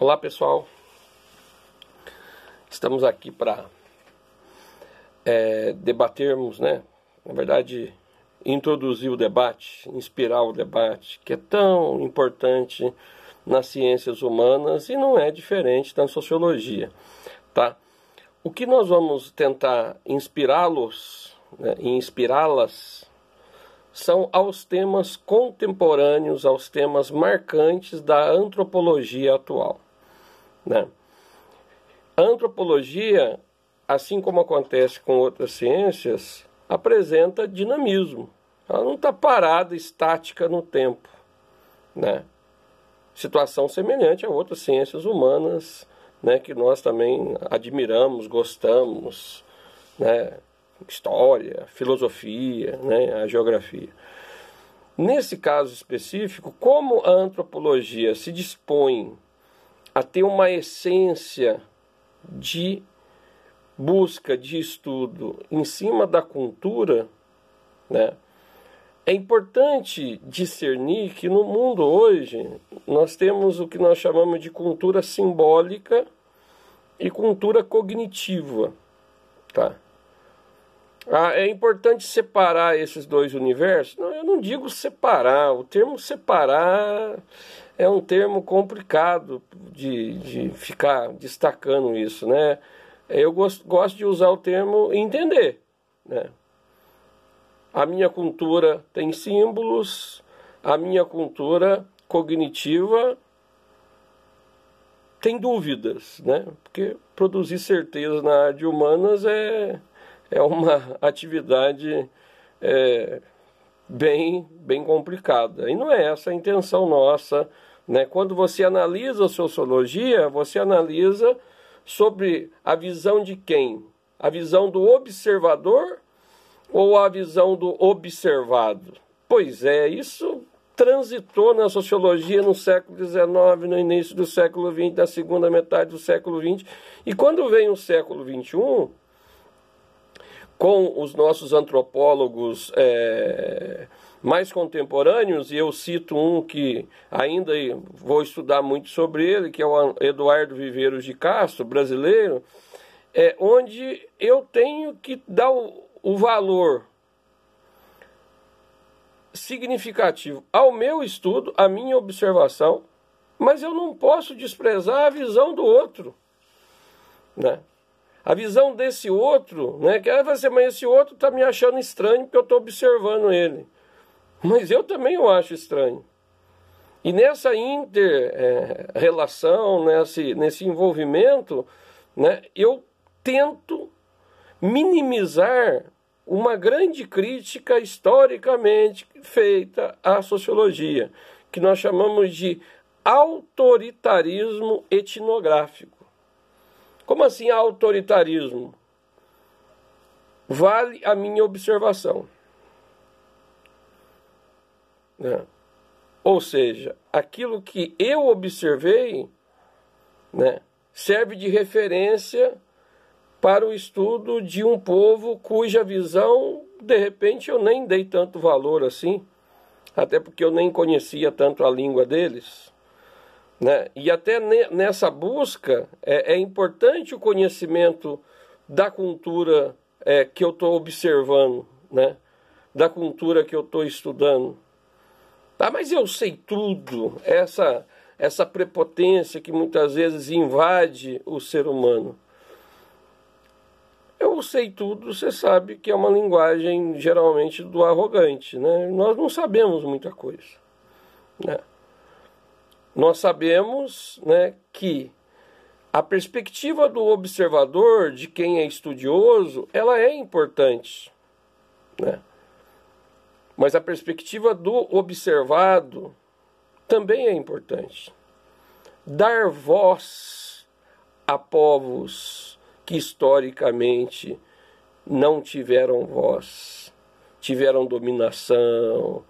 Olá pessoal, estamos aqui para debatermos, na verdade introduzir o debate, inspirar o debate, que é tão importante nas ciências humanas e não é diferente da sociologia, tá? O que nós vamos tentar inspirá-los, e inspirá-las, são aos temas contemporâneos, aos temas marcantes da antropologia atual. A antropologia, assim como acontece com outras ciências, apresenta dinamismo. Ela não está parada, estática no tempo. Situação semelhante a outras ciências humanas, que nós também admiramos, gostamos, história, filosofia, a geografia. Nesse caso específico, como a antropologia se dispõe a ter uma essência de busca, de estudo em cima da cultura, é importante discernir que no mundo hoje nós temos o que nós chamamos de cultura simbólica e cultura cognitiva, tá? É importante separar esses dois universos? Não, eu não digo separar. O termo separar é um termo complicado de ficar destacando isso, Eu gosto de usar o termo entender, A minha cultura tem símbolos, a minha cultura cognitiva tem dúvidas, Porque produzir certeza na área de humanas é uma atividade bem complicada. E não é essa a intenção nossa. Quando você analisa a sociologia, você analisa sobre a visão de quem? A visão do observador ou a visão do observado? Pois é, isso transitou na sociologia no século XIX, no início do século XX, na segunda metade do século XX. E quando vem o século XXI, com os nossos antropólogos mais contemporâneos, e eu cito um que ainda vou estudar muito sobre ele, que é o Eduardo Viveiros de Castro, brasileiro, onde eu tenho que dar o valor significativo ao meu estudo, à minha observação, mas eu não posso desprezar a visão do outro, A visão desse outro, que vai ser, mas esse outro está me achando estranho porque eu estou observando ele. Mas eu também o acho estranho. E nessa inter-relação, nesse envolvimento, eu tento minimizar uma grande crítica historicamente feita à sociologia, que nós chamamos de autoritarismo etnográfico. Como assim autoritarismo? Vale a minha observação. Ou seja, aquilo que eu observei serve de referência para o estudo de um povo cuja visão, de repente, eu nem dei tanto valor assim, até porque eu nem conhecia tanto a língua deles. E até nessa busca é importante o conhecimento da cultura que eu estou observando, da cultura que eu estou estudando. Mas eu sei tudo, essa prepotência que muitas vezes invade o ser humano. Eu sei tudo, você sabe que é uma linguagem geralmente do arrogante, Nós não sabemos muita coisa, Nós sabemos que a perspectiva do observador, de quem é estudioso, ela é importante. Mas a perspectiva do observado também é importante. Dar voz a povos que historicamente não tiveram voz, tiveram dominação,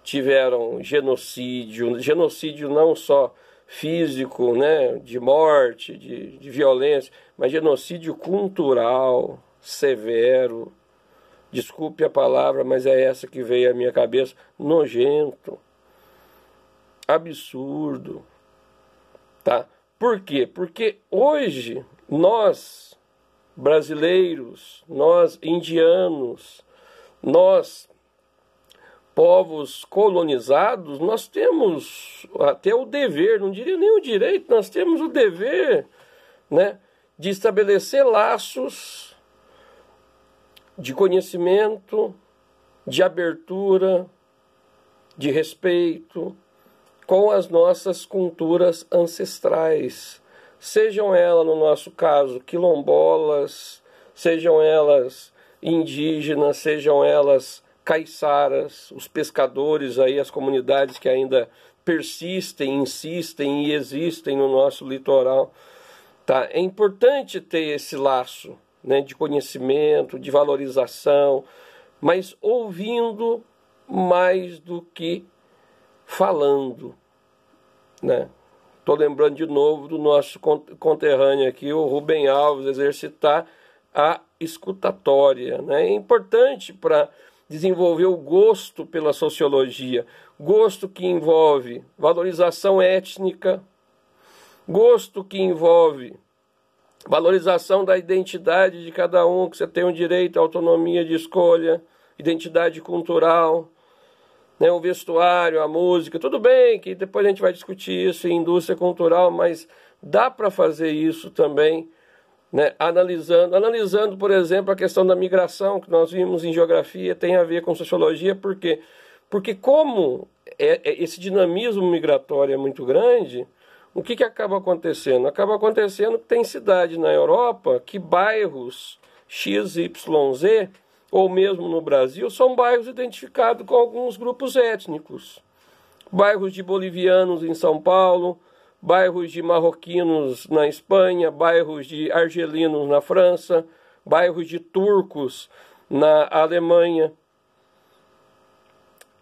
tiveram genocídio não só físico, de morte, de violência, mas genocídio cultural, severo, desculpe a palavra, mas é essa que veio à minha cabeça, nojento, absurdo, tá? Por quê? Porque hoje nós, brasileiros, nós indianos, nós povos colonizados, nós temos até o dever, não diria nem o direito, nós temos o dever, né, de estabelecer laços de conhecimento, de abertura, de respeito com as nossas culturas ancestrais, sejam elas, no nosso caso, quilombolas, sejam elas indígenas, sejam elas caiçaras, os pescadores aí, as comunidades que ainda persistem, insistem e existem no nosso litoral, tá? É importante ter esse laço, né, de conhecimento, de valorização, mas ouvindo mais do que falando, né? Estou lembrando de novo do nosso conterrâneo aqui, o Rubem Alves, exercitar a escutatória, né? É importante para desenvolver o gosto pela sociologia, gosto que envolve valorização étnica, gosto que envolve valorização da identidade de cada um, que você tem o direito à autonomia de escolha, identidade cultural, né, o vestuário, a música, tudo bem que depois a gente vai discutir isso em indústria cultural, mas dá para fazer isso também, né, analisando, por exemplo, a questão da migração, que nós vimos em geografia, tem a ver com sociologia, por quê? Porque como esse dinamismo migratório é muito grande, o que acaba acontecendo? Acaba acontecendo que tem cidade na Europa que bairros XYZ, ou mesmo no Brasil, são bairros identificados com alguns grupos étnicos. Bairros de bolivianos em São Paulo, bairros de marroquinos na Espanha, bairros de argelinos na França, bairros de turcos na Alemanha.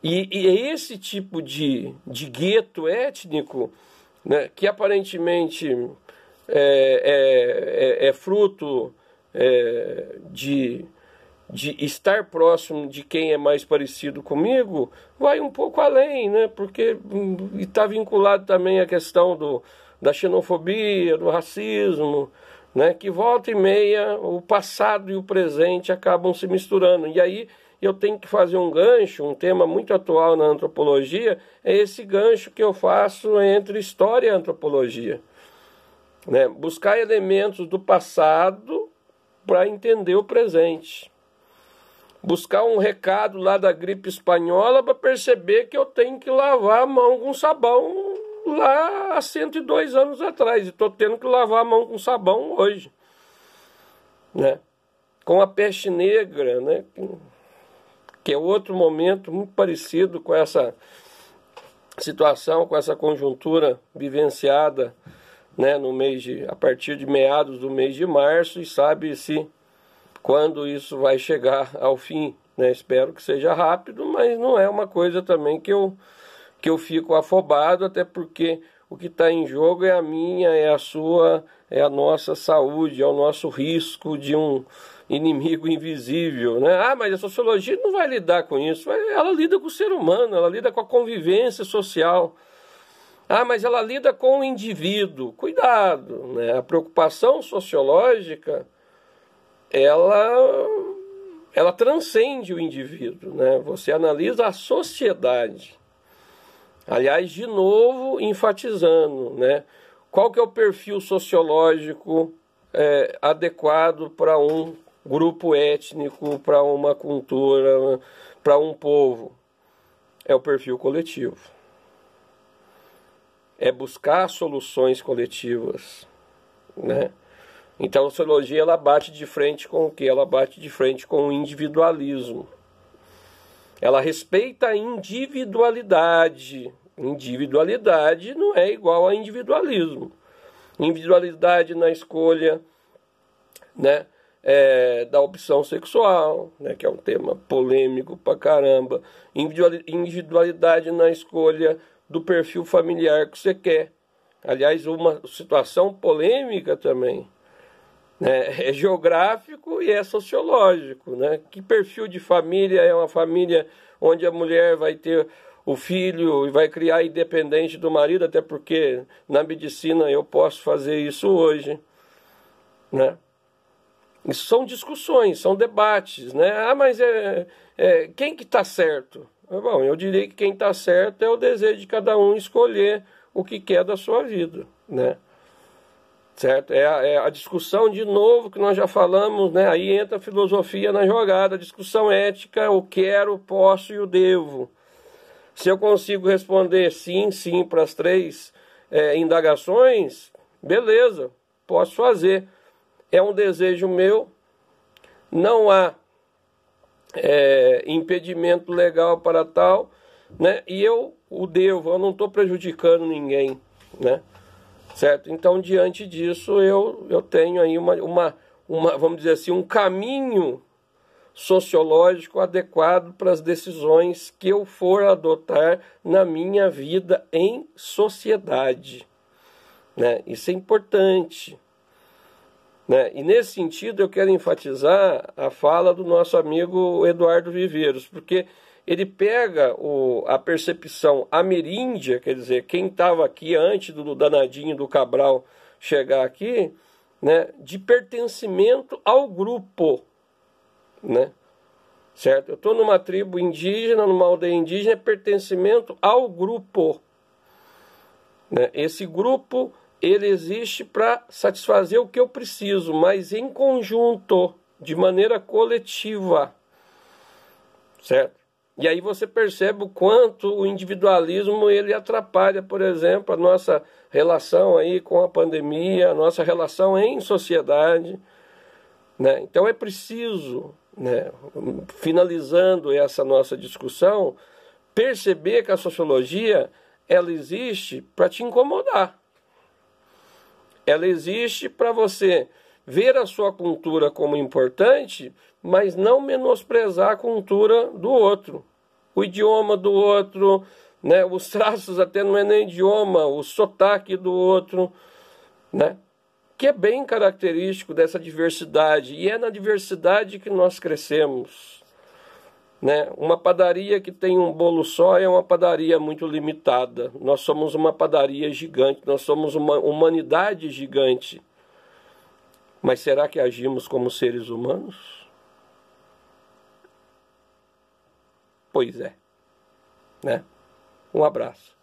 E esse tipo de gueto étnico, né, que aparentemente é fruto de estar próximo de quem é mais parecido comigo, vai um pouco além, né? Porque está vinculado também à questão da xenofobia, do racismo, né? Que volta e meia o passado e o presente acabam se misturando. E aí eu tenho que fazer um gancho, um tema muito atual na antropologia, é esse gancho que eu faço entre história e antropologia, né? Buscar elementos do passado para entender o presente. Buscar um recado lá da gripe espanhola para perceber que eu tenho que lavar a mão com sabão lá há 102 anos atrás. E estou tendo que lavar a mão com sabão hoje, né? Com a peste negra, né? Que é outro momento muito parecido com essa situação, com essa conjuntura vivenciada, né, a partir de meados do mês de março, e sabe-se quando isso vai chegar ao fim, né? Espero que seja rápido, mas não é uma coisa também que eu fico afobado, até porque o que está em jogo é a minha, é a sua, é a nossa saúde, é o nosso risco de um inimigo invisível, né? Ah, mas a sociologia não vai lidar com isso. Ela lida com o ser humano, ela lida com a convivência social. Ah, mas ela lida com o indivíduo. Cuidado, né? A preocupação sociológica, ela transcende o indivíduo, né? Você analisa a sociedade. Aliás, de novo, enfatizando, né? Qual que é o perfil sociológico adequado para um grupo étnico, para uma cultura, para um povo? É o perfil coletivo. É buscar soluções coletivas, né? Então a sociologia ela bate de frente com o quê? Ela bate de frente com o individualismo. Ela respeita a individualidade. Individualidade não é igual a individualismo. Individualidade na escolha, né, da opção sexual, né, que é um tema polêmico pra caramba. Individualidade na escolha do perfil familiar que você quer. Aliás, uma situação polêmica também, né, é geográfico e é sociológico, né? Que perfil de família é uma família onde a mulher vai ter o filho e vai criar independente do marido, até porque na medicina eu posso fazer isso hoje, né? Isso são discussões, são debates, né? Ah, mas quem que está certo? Bom, eu diria que quem está certo é o desejo de cada um escolher o que quer da sua vida, né? Certo? É a discussão, de novo, que nós já falamos, né? Aí entra a filosofia na jogada, a discussão ética, o quero, o posso e o devo. Se eu consigo responder sim, sim para as três indagações, beleza, posso fazer. É um desejo meu, não há impedimento legal para tal, né? E eu o devo, eu não estou prejudicando ninguém, né? Certo? Então, diante disso, eu tenho aí vamos dizer assim, um caminho sociológico adequado para as decisões que eu for adotar na minha vida em sociedade, né? Isso é importante, né? E nesse sentido eu quero enfatizar a fala do nosso amigo Eduardo Viveiros, porque ele pega a percepção ameríndia, quer dizer, quem estava aqui antes do danadinho do Cabral chegar aqui, né, de pertencimento ao grupo, né? Certo? Eu estou numa tribo indígena, numa aldeia indígena, é pertencimento ao grupo, né? Esse grupo, ele existe para satisfazer o que eu preciso, mas em conjunto, de maneira coletiva, certo? E aí você percebe o quanto o individualismo ele atrapalha, por exemplo, a nossa relação aí com a pandemia, a nossa relação em sociedade, né? Então é preciso, né, finalizando essa nossa discussão, perceber que a sociologia ela existe para te incomodar. Ela existe para você ver a sua cultura como importante, mas não menosprezar a cultura do outro. O idioma do outro, né? Os traços até não é nem idioma, o sotaque do outro, né? Que é bem característico dessa diversidade. E é na diversidade que nós crescemos, né? Uma padaria que tem um bolo só é uma padaria muito limitada. Nós somos uma padaria gigante, nós somos uma humanidade gigante. Mas será que agimos como seres humanos? Pois é, né? Um abraço.